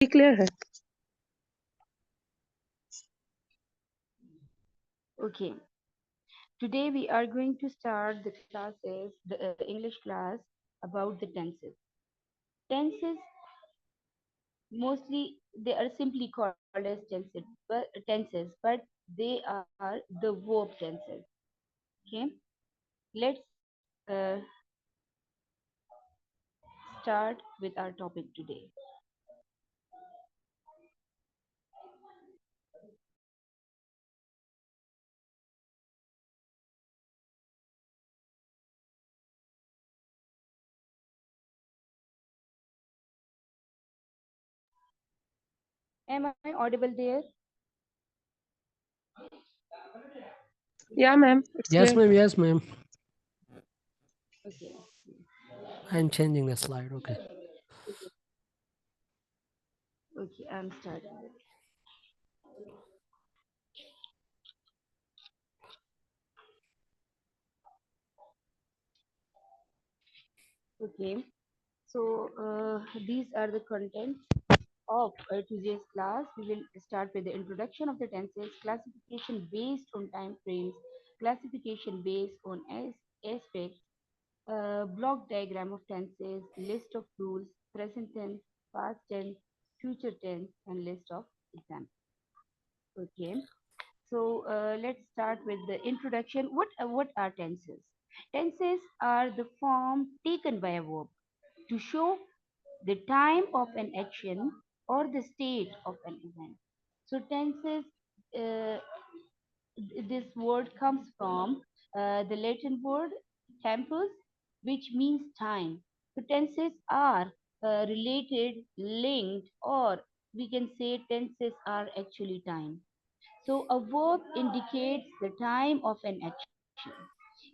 Clear है। Okay, today we are going to start the classes, the English class about the tenses. Tenses mostly they are simply called as tenses, but they are the verb tenses. Okay, let's uh, start with our topic today. Am I audible there? या ma'am it's Yes, clear. ma'am. Yes, ma'am. Okay, I'm changing the slide. Okay. okay, I'm starting. Okay, so these are the contents of today's class. We will start with the introduction of the tenses, classification based on time frames, classification based on aspects, block diagram of tenses, list of rules, present tense, past tense, future tense, and list of examples. Okay, so let's start with the introduction. What are tenses? Tenses are the form taken by a verb to show the time of an action or the state of an event. So tenses, uh, this word comes from the Latin word tempus, which means time. So tenses are related, linked, or we can say tenses are actually time. So a verb indicates the time of an action,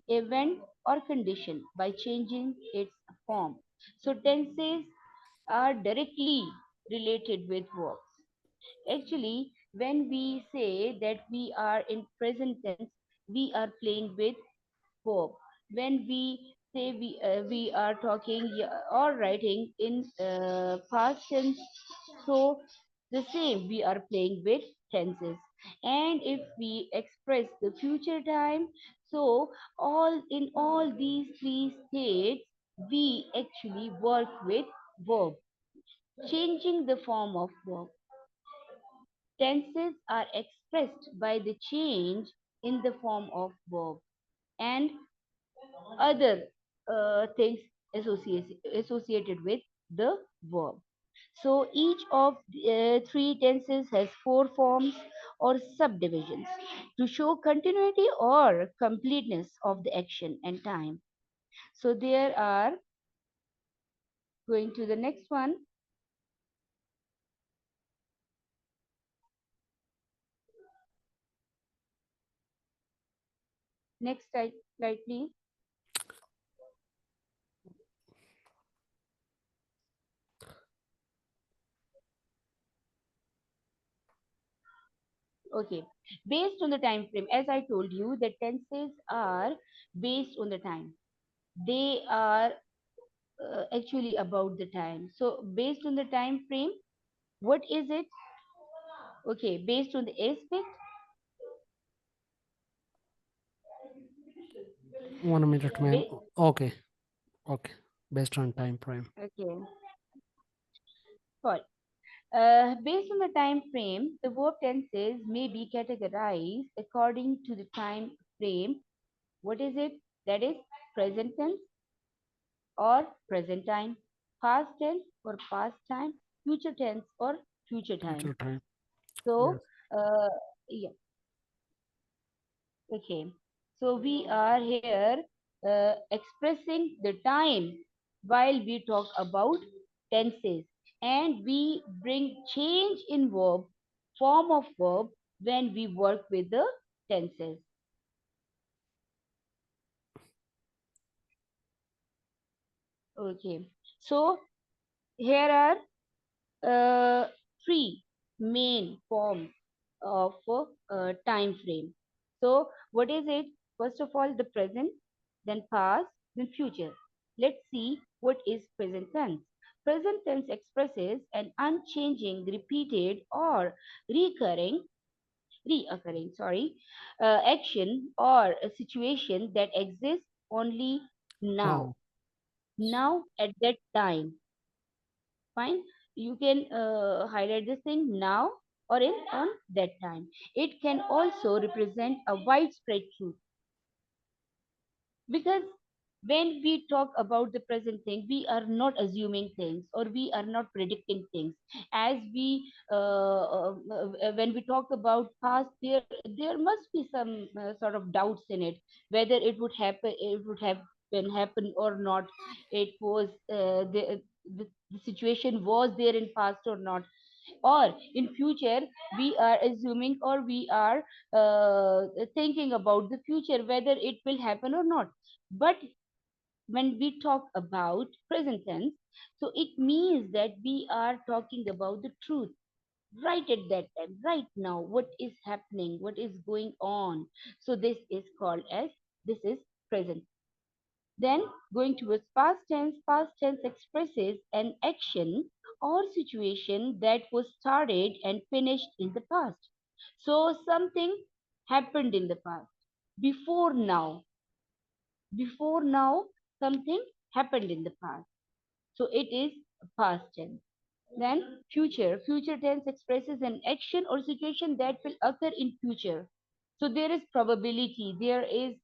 event, or condition by changing its form. So tenses are directly related with verbs. Actually, when we say that we are in present tense, we are playing with verb. When we say we are talking or writing in past tense, so the same we are playing with tenses. And if we express the future time, so all these three states, we actually work with verb, changing the form of verb. Tenses are expressed by the change in the form of verb and other things associated with the verb. So each of the three tenses has four forms or subdivisions to show continuity or completeness of the action and time. So there are going to the next one. Next slide, please. Okay. Based on the time frame, as I told you, the tenses are based on the time. They are actually about the time. So based on the time frame, what is it? Okay, based on the aspect. 1 minute, ma'am. Ba- Okay. Okay. Based on time frame. okay, sorry. Based on the time frame, the verb tenses may be categorized according to the time frame. What is it? That is present tense or present time, past tense or past time, future tense or future time. Future time. Yes. So, uh, yeah, okay. So we are here expressing the time while we talk about tenses, and we bring change in verb, form of verb when we work with the tenses. Okay. So here are uh, three main forms of time frame. So, what is it? First of all, the present, then past, then future. Let's see what is present tense. present tense expresses an unchanging, repeated, or recurring, reoccurring, action or a situation that exists only now, Oh, now at that time. Fine. You can highlight this thing now or in on that time. It can also represent a widespread truth, because when we talk about the present thing, we are not assuming things or we are not predicting things. As we when we talk about past, there must be some sort of doubts in it, whether it would have been happen or not. It was the situation was there in past or not, or in future we are assuming or we are thinking about the future, whether it will happen or not. But when we talk about present tense, so it means that we are talking about the truth right at that time, right now, what is happening, what is going on. So this is present. Then going towards past tense expresses an action or situation that was started and finished in the past. So something happened in the past. Before now, before now, something happened in the past. So it is past tense. Then future tense expresses an action or situation that will occur in future. So there is probability, there is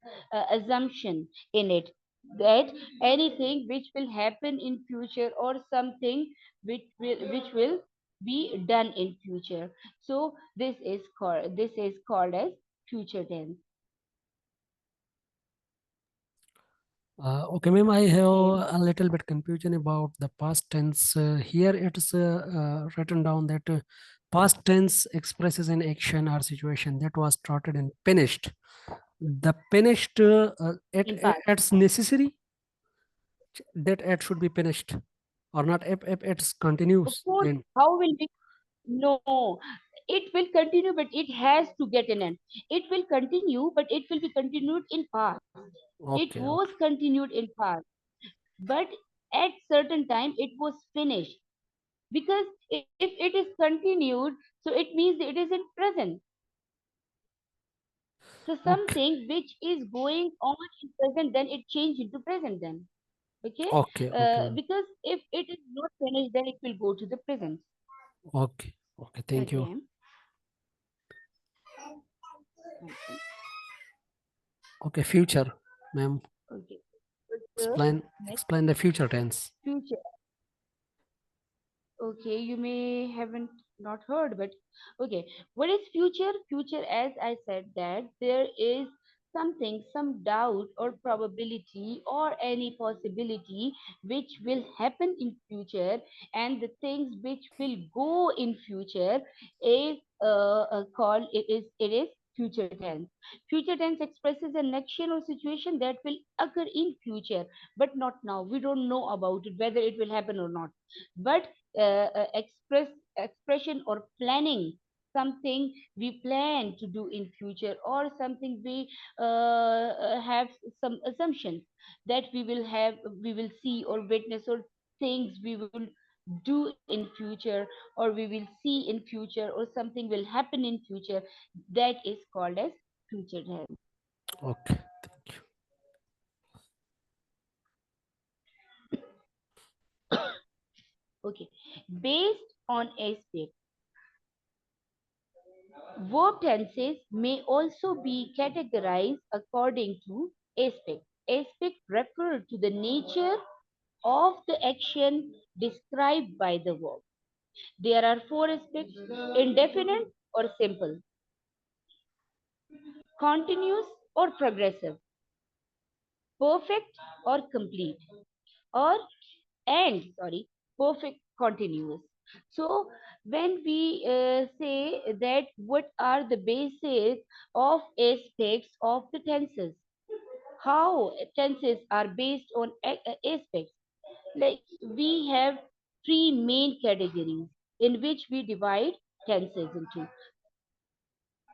assumption in it, that anything which will happen in future or something which will be done in future. So this is called as future tense. okay, ma'am. I have Okay. a little bit confusion about the past tense. Here it's written down that past tense expresses an action or situation that was started and finished. The finished In past. it's necessary that it should be finished or not. If it's Of continues, course, then how will we? No, it will continue, but it has to get an end. It will continue, but it will be continued in past. It okay, was okay, continued in past, but at certain time it was finished. Because if it is continued, so it means that it is in present. So okay, something which is going on in present, then it changed into present. Then okay, okay, okay, ma'am. because if it is not finished, then it will go to the present. Okay, okay. Thank you. Okay. Okay. Okay, future, ma'am. Okay. So, next Explain the future tense. future. Okay, you may haven't not heard, but okay. What is future? Future, as I said, that there is something, some doubt or probability or any possibility which will happen in future, and the things which will go in future is called it is future tense. Future tense expresses an action or situation that will occur in future, but not now. We don't know about it whether it will happen or not. But expression or planning, something we plan to do in future, or something we have some assumptions that we will see or witness, or things we will do in future, or we will see in future, or something will happen in future. That is called as future tense. Okay, thank you. Okay, based on aspect, verb tenses may also be categorized according to aspect. Aspect refer to the nature of the action described by the verb. There are four aspects: indefinite or simple, continuous or progressive, perfect or complete, or perfect continuous. So when we say that what are the basis of aspects of the tenses, how tenses are based on aspects, like we have three main categories in which we divide tenses into: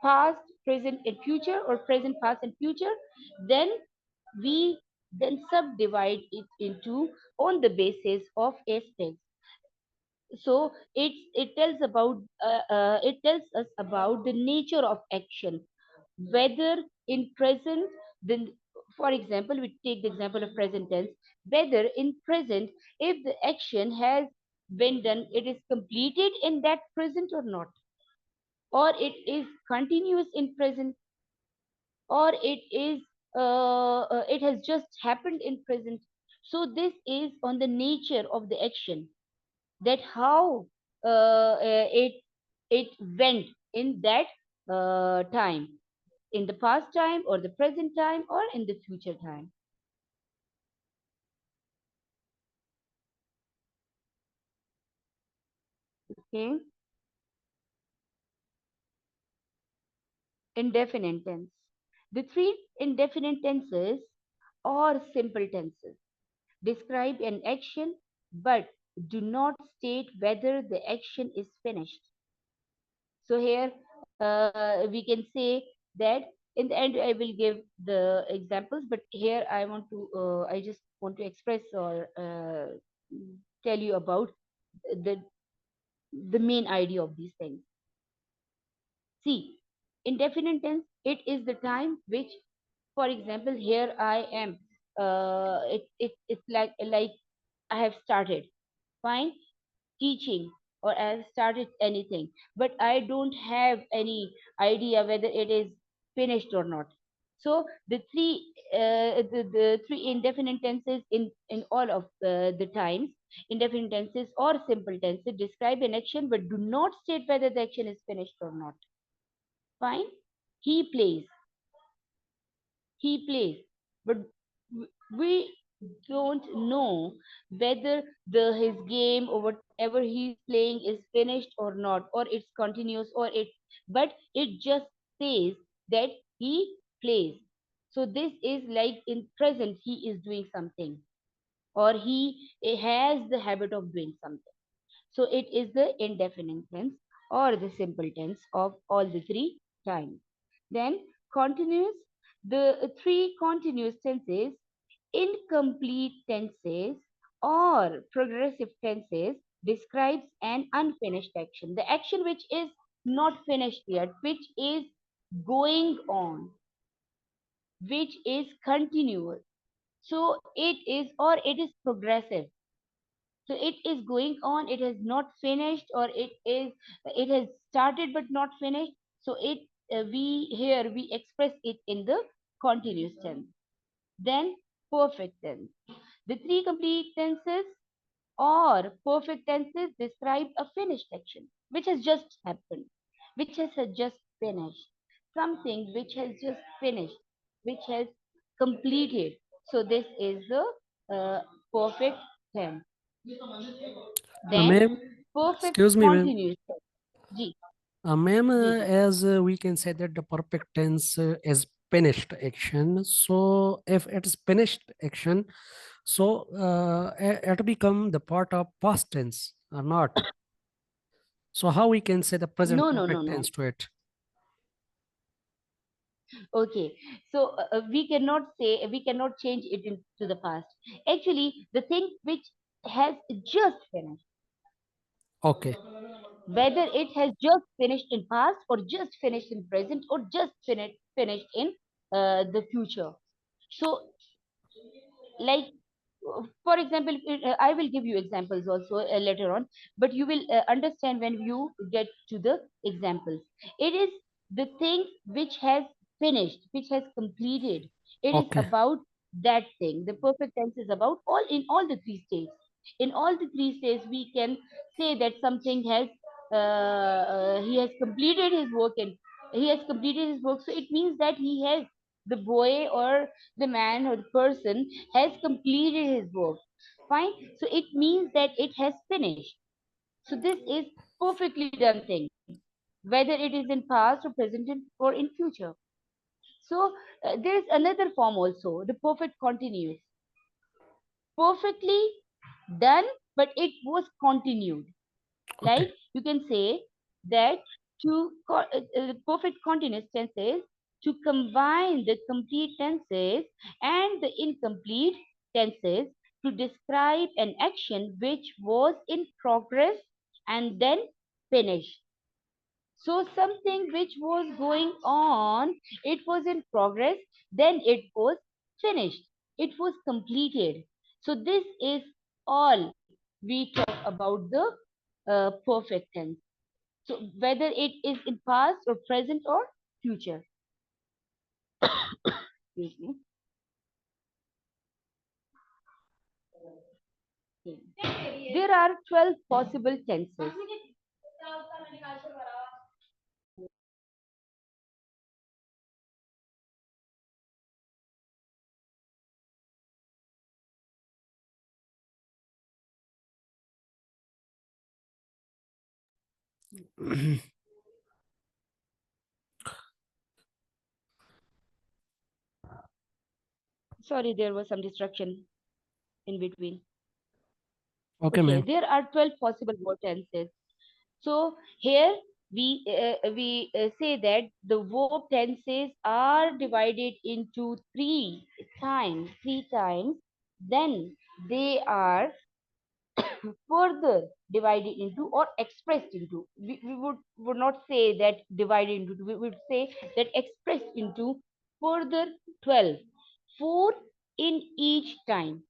past, present, and future, or present, past, and future. Then we then subdivide it into on the basis of aspects. So it tells about it tells us about the nature of action, whether in present, then for example we take the example of present tense, whether in present, if the action has been done, it is completed in that present or not, or it is continuous in present, or it has just happened in present. So this is on the nature of the action, that how it went in that time, in the past time or the present time or in the future time. Okay. Indefinite tense. The three indefinite tenses or simple tenses describe an action but do not state whether the action is finished. So here we can say that in the end I will give the examples, but here I just want to express or tell you about the the main idea of these things. See, indefinite tense, it is the time which, for example, here I am. It's like I have started, fine, teaching, or I have started anything, but I don't have any idea whether it is finished or not. So the three indefinite tenses in all of the times, indefinite tenses or simple tenses describe an action but do not state whether the action is finished or not. Fine. He plays. He plays. But we don't know whether his game or whatever he's playing is finished or not, or it's continuous, or it, but it just says that he plays. So this is like in present he is doing something, or he has the habit of doing something. So it is the indefinite tense or the simple tense of all the three times. Then continuous, the three continuous tenses, incomplete tenses or progressive tenses describes an unfinished action. The action which is not finished yet, which is going on, which is continuous. So it is, or it is progressive. So it is going on, it has not finished, or it has started but not finished. So it we here we express it in the continuous tense. Then perfect tense. The three complete tenses or perfect tenses describe a finished action which has just happened, which has just finished, something which has just finished, which has completed. So this is the perfect tense. Then Ma'am, perfect excuse me, ma'am. continuous tense. Ji, Ma'am, ji, ji. as we can say that the perfect tense is finished action. So if it is finished action, so it become the part of past tense or not. So how we can say the present No, no, no, perfect no. tense to it? Okay. So we cannot change it into the past. Actually, the thing which has just finished, Okay, whether it has just finished in past or just finished in present or just finished in the future. So like for example, I will give you examples also later on, but you will understand when you get to the examples. It is the thing which has finished, which has completed. It is okay, about that thing. The perfect tense is about all, in all the three states. In all the three states we can say that something has he has completed his work, and he has completed his work, so it means that he has, the boy or the man or the person has completed his work. Fine. So it means that it has finished. So this is perfectly done thing, whether it is in past or present or in future. So there is another form also, the perfect continuous. Perfectly done, but it was continued. okay, Like you can say that perfect continuous tenses to combine the complete tenses and the incomplete tenses to describe an action which was in progress and then finished. So something which was going on, it was in progress, then it was finished. It was completed. So this is all we talk about the perfect tense. So whether it is in past or present or future. Excuse me. There are 12 possible tenses. Sorry, there was some distraction in between. Okay, Okay, ma'am. there are 12 possible verb tenses. So here we say that the verb tenses are divided into three times. Then they are further divided into or expressed into. We would not say that divided into. We would say that expressed into further 12. 4 in each time.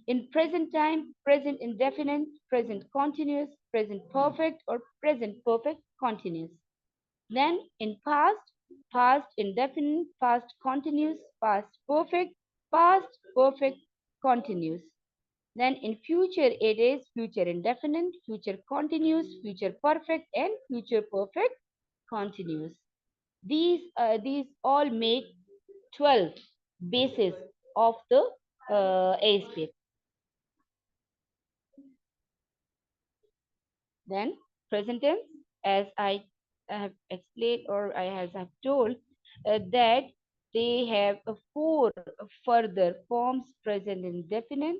In present time, present indefinite, present continuous, present perfect, or present perfect continuous. Then in past, past indefinite, past continuous, past perfect continuous. Then in future, it is future indefinite, future continuous, future perfect, and future perfect continuous. These all make 12 bases of the ASP. Then present tense, as I have explained or I have told, that they have four further forms: present indefinite,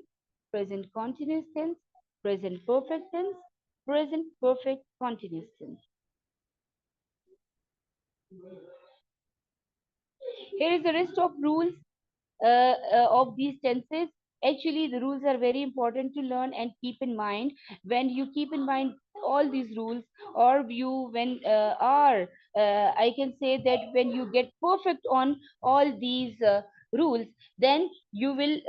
present continuous tense, present perfect tense, present perfect continuous tense. Here is the list of rules of these tenses. Actually, the rules are very important to learn and keep in mind. When you keep in mind all these rules, or you when are I can say that when you get perfect on all these rules, then you will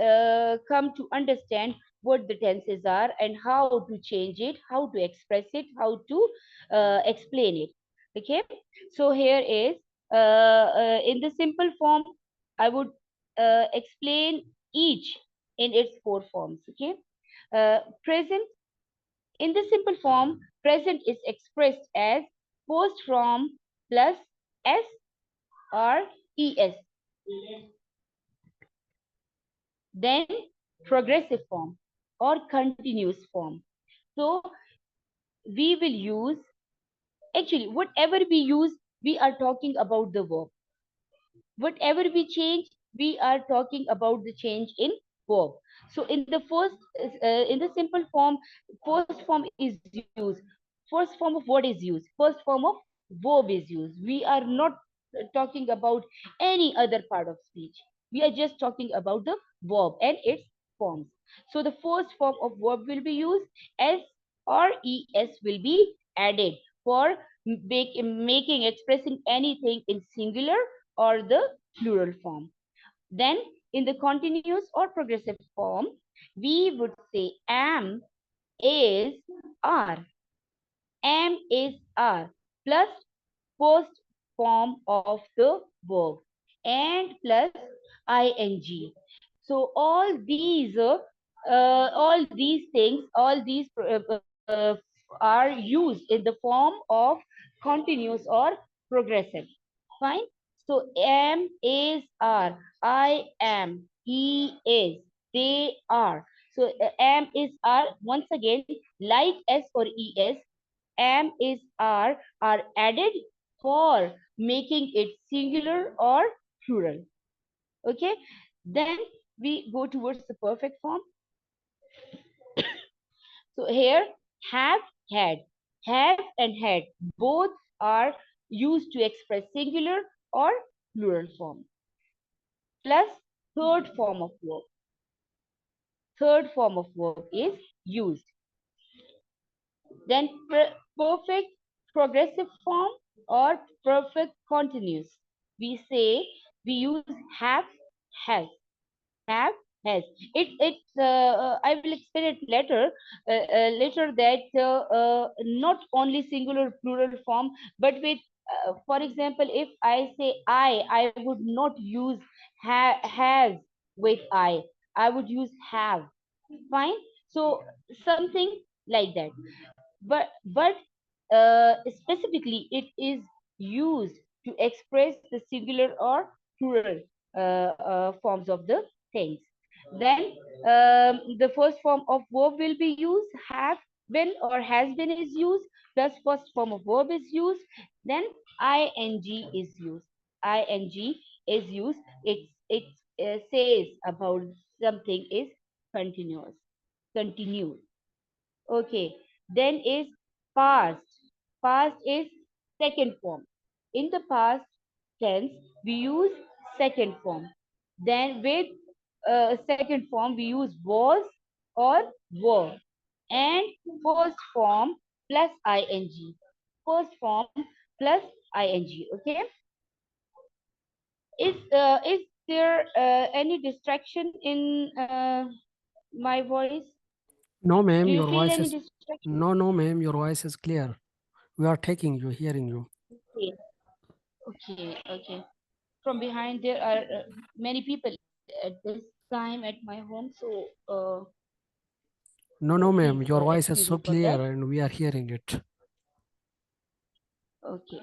come to understand what the tenses are and how to change it, how to express it, how to explain it. Okay, so here is in the simple form, I would explain each in its four forms. Okay, present, in the simple form, present is expressed as post form plus s or es. Then progressive form or continuous form. So we will use, actually whatever we use, we are talking about the verb. Whatever we change, we are talking about the change in verb. So in the first in the simple form, first form is used, first form of what is used, first form of verb is used. We are not talking about any other part of speech. We are just talking about the verb and its forms. So the first form of verb will be used, s or es will be added for making, expressing anything in singular or the plural form. Then in the continuous or progressive form, we would say am, is, are. Am, is, are plus first form of the verb and plus ing. So all these things, all these are used in the form of continuous or progressive. Fine. So am, is, are. I am, he is, they are. So am, is, are, once again, like s or es, am, is, are added for making it singular or plural. Okay. Then we go towards the perfect form. So here, have, have and had both are used to express singular or plural form. Plus third form of verb. Third form of verb is used. Then perfect progressive form or perfect continuous. We say we use have, has, have, has. I will explain it later. Later that not only singular plural form, but with for example, if I say I would not use has with I would use have. Fine. So something like that. But specifically it is used to express the singular or plural forms of the things. Then the first form of verb will be used, have been or has been is used, plus first form of verb is used, then ing is used. Ing is used. It says about something is continuous, continued. Okay, then is past. Past is second form. In the past tense, we use second form. Then with second form, we use was or were. And first form plus ing. First form plus ing. Okay. Is there any distraction in my voice? No, Do ma'am, you your feel voice any is distraction? no, ma'am, your voice is clear. We are taking you, hearing you. Okay. Okay. From behind there are many people at this time at my home, so No, ma'am, please your voice is excuse so me for that. clear and we are hearing it. Okay.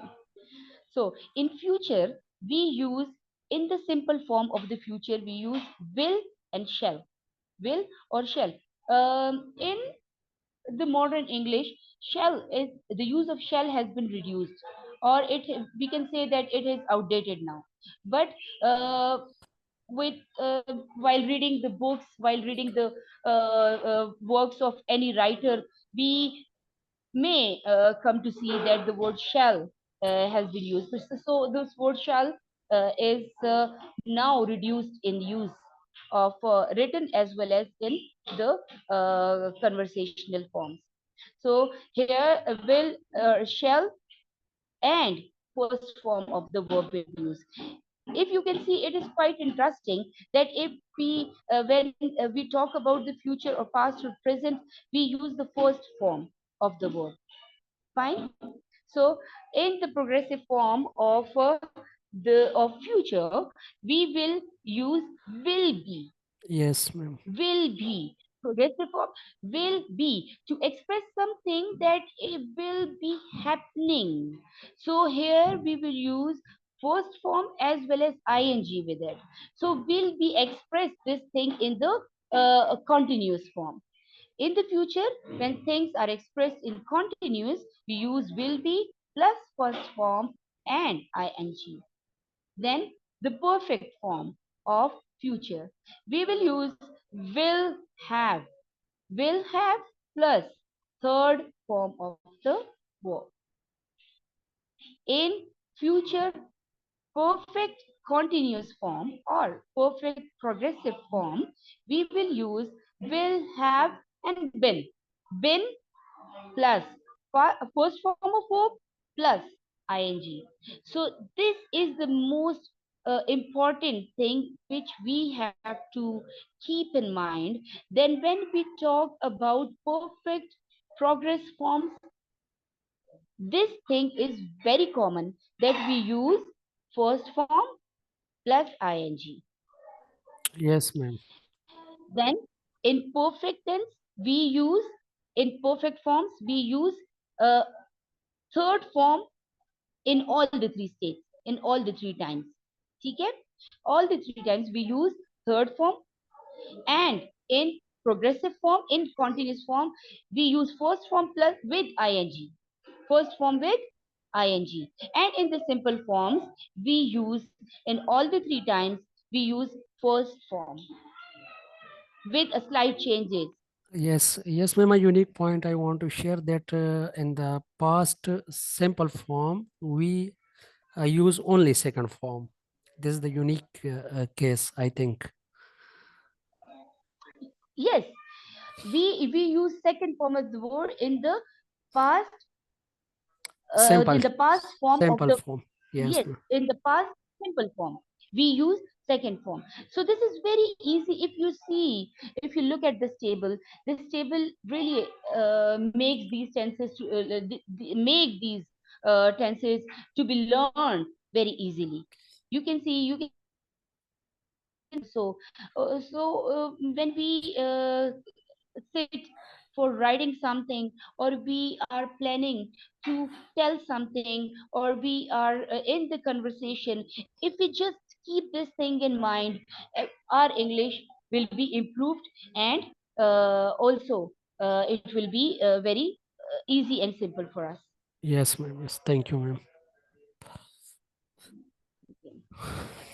So in future, we use in the simple form of the future, we use will and shall. Will or shall. In the modern English, shall is the use of shall has been reduced, or it we can say that it is outdated now. But with while reading the books, while reading the works of any writer, we may come to see that the word shall has been used. So this word shall is now reduced in use of written as well as in the conversational forms. So here will, shall, and first form of the verb will be used. If you can see, it is quite interesting that if we when we talk about the future or past or present, we use the first form of the verb. Fine. So in the progressive form of future, we will use will be. Yes, ma'am. Will be. Progressive form will be to express something that it will be happening. So here we will use first form as well as ing with it. So will be express this thing in the continuous form. In the future, when things are expressed in continuous, we use will be plus first form and ing. Then the perfect form of future. We will use will have. Will have plus third form of the verb. In future perfect continuous form or perfect progressive form, we will use will have and been. Been plus first form of verb plus ing. So this is the most important thing which we have to keep in mind. Then when we talk about perfect progress forms, this thing is very common that we use first form plus ing. Yes, ma'am. Then in perfect tense, we use in perfect forms we use a third form in all the three states, in all the three times. Okay? All the three times we use third form, and in progressive form, in continuous form, we use first form plus with ing. First form with ing. And in the simple forms, we use in all the three times, we use first form with a slight changes. Yes, ma'am. A unique point I want to share that in the past simple form, we use only second form. This is the unique case, I think. Yes, we use second form as the word in the past, Sample. in the past form of Sample the form. Yes, yes, ma'am. in the past simple form, we use second form. So this is very easy. If you see, if you look at this table really makes these tenses to make these tenses to be learned very easily. You can see, you can when we sit for writing something, or we are planning to tell something, or we are in the conversation, if we just keep this thing in mind, our English will be improved, and also it will be very easy and simple for us. Yes, ma'am. Yes. Thank you, ma'am.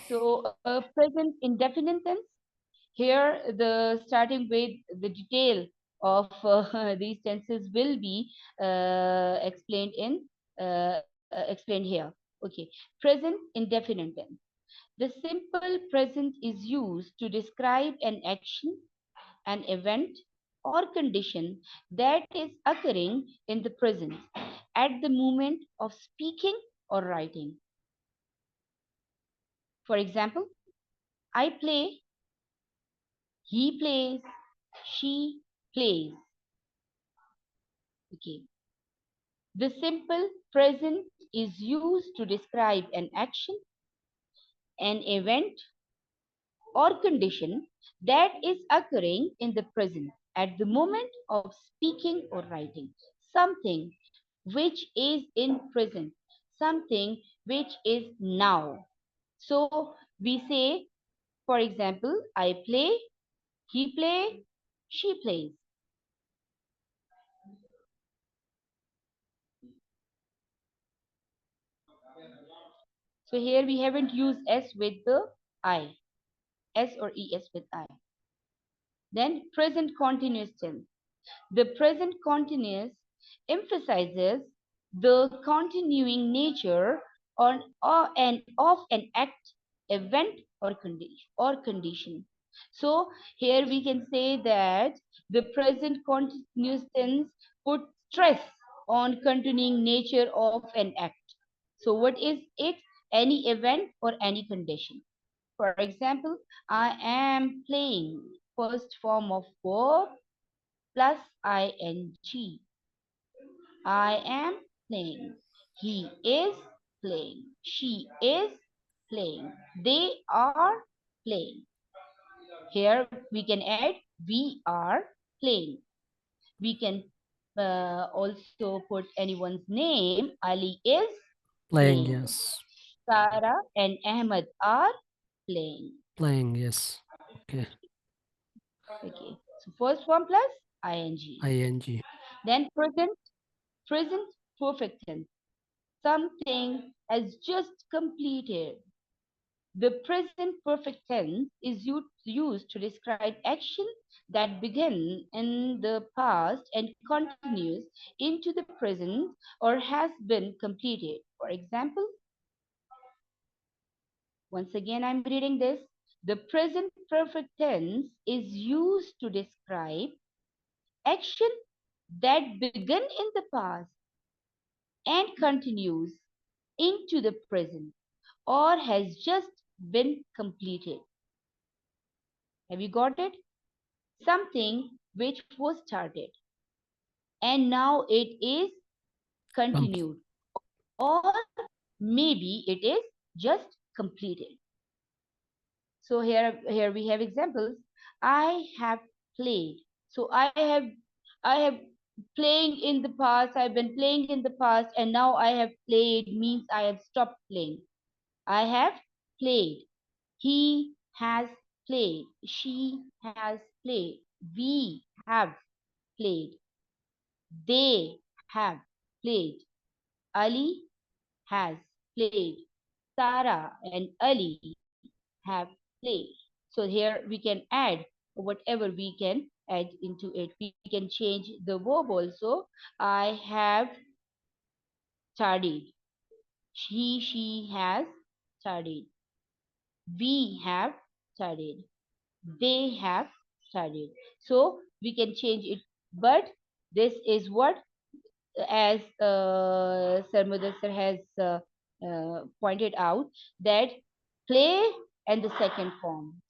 So present indefinite tense. Here, the starting with the detail of these tenses will be explained here. Okay, present indefinite tense. The simple present is used to describe an action, an event, or condition that is occurring in the present at the moment of speaking or writing. For example, I play, he plays, she plays. Okay. The simple present is used to describe an action, an event, or condition that is occurring in the present at the moment of speaking or writing. Something which is in present, something which is now. So we say, for example, I play, he play, she plays. So here we haven't used S with the I, S or ES with I. Then present continuous tense. The present continuous emphasizes the continuing nature of an act, event, or condition. So here we can say that the present continuous tense put stress on continuing nature of an act. So what is it? Any event or any condition. For example, I am playing, first form of verb plus ing. I am playing. He is playing. She is playing. They are playing. Here we can add we are playing. We can also put anyone's name. Ali is Playing, playing. yes. Sarah and Ahmed are playing. Playing, yes. Okay. Okay. So first form plus ing. ing. Then present perfect tense. Something has just completed. The present perfect tense is used to describe action that began in the past and continues into the present or has been completed. For example, once again I'm reading this. The present perfect tense is used to describe action that began in the past and continues into the present or has just been completed. Have you got it? Something which was started and now it is continued, or maybe it is just completed. So here we have examples. I have played. So I have playing in the past. I've been playing in the past, and now I have played means I have stopped playing. I have played. He has played. She has played. We have played. They have played. Ali has played. Sarah and Ali have played. So here we can add whatever we can add into it. We can change the verb also. I have studied. She has studied. We have studied. They have studied. So we can change it. But this is what as Sir Mudassir has pointed out, that play and the second form.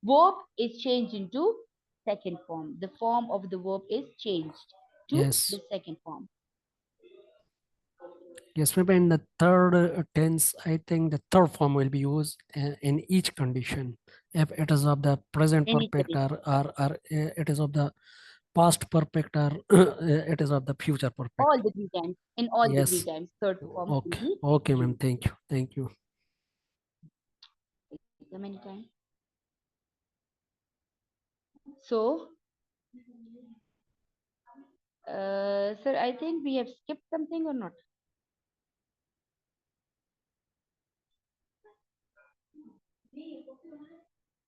Verb is changed into second form. The form of the verb is changed to Yes. the second form. Yes, maybe in the third tense, I think the third form will be used in each condition. If it is of the present In each perfect or it is of the past perfect or it is of the future perfect. All the three times. In all the three Yes. times, third form will Okay. be Okay, ma'am. used. Thank you. Thank you. So many times. So, sir, I think we have skipped something or not?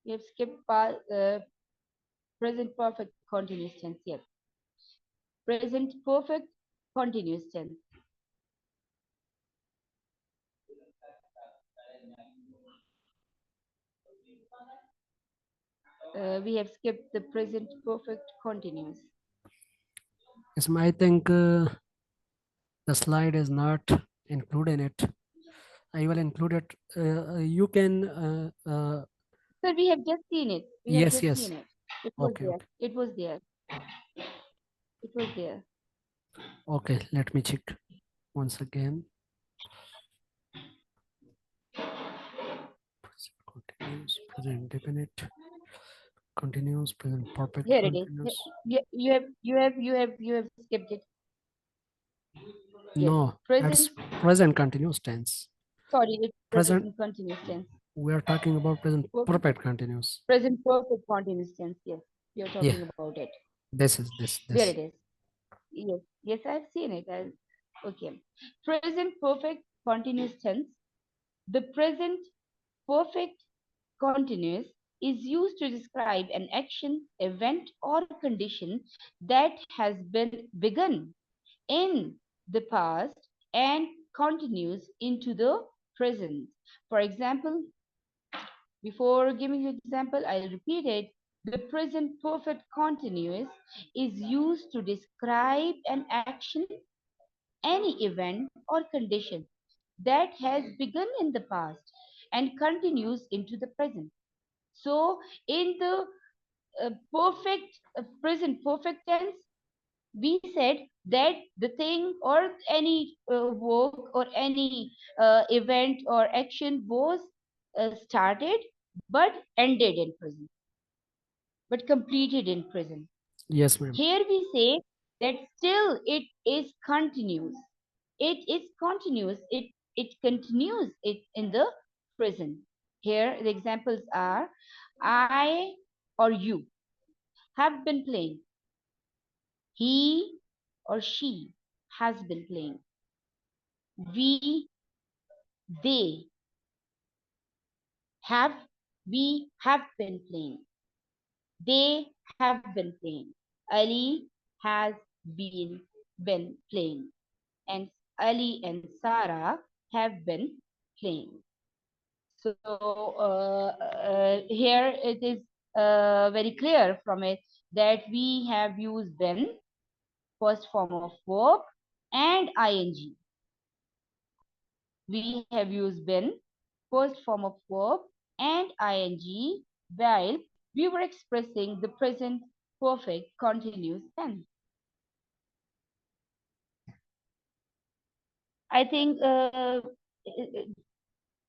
We have skipped present perfect continuous tense. Yes. Present perfect continuous tense. We have skipped the present perfect continuous. Yes, ma'am, I think the slide is not included in it. I will include it. You can. Sir, we have just seen it. We have Yes, just yes. seen it. It was Okay, there. okay. It was there. It was there. Okay, let me check once again. Present continuous, present indefinite, continuous, present perfect Here it is. continuous. You have skipped it. Yes. No, that's Present. present continuous tense. Sorry, it's Present, present continuous tense. we are talking about present perfect continuous. Present perfect continuous tense. Yes, you're talking Yeah, about it. this is this. There it is. Yes, yes, I've seen it. Okay. Present perfect continuous tense. The present perfect continuous is used to describe an action, event, or condition that has been begun in the past and continues into the present. For example, before giving you example, I'll repeat it. The present perfect continuous is used to describe an action, any event or condition that has begun in the past and continues into the present. So, in the present perfect tense, we said that the thing or any work or any event or action was started but ended in present, but completed in present. Yes, ma'am. Here we say that still it is continuous. It is continuous. It continues it in the present. Here the examples are: I or you have been playing. He or she has been playing. We, they have, we have been playing. They have been playing. Ali has been playing. And Ali and Sarah have been playing. So here it is very clear from it that we have used been, first form of verb, and ing. We have used been, first form of verb, and ing while we were expressing the present perfect continuous tense. I think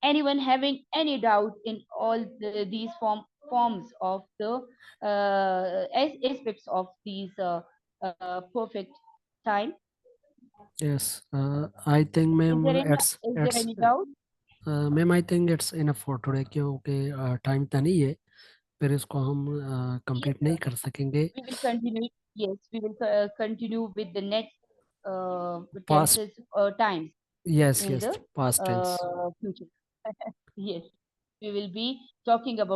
anyone having any doubt in all these forms of the aspects of these perfect time? Yes, I think, ma'am, Is there any doubt? Ma'am I think it's enough for today क्योंकि time इतना नहीं है फिर इसको हम Yes, complete sir. नहीं कर सकेंगे We will continue. Yes, we will continue with the next past tenses times yes in yes the past tense future. Yes, we will be talking about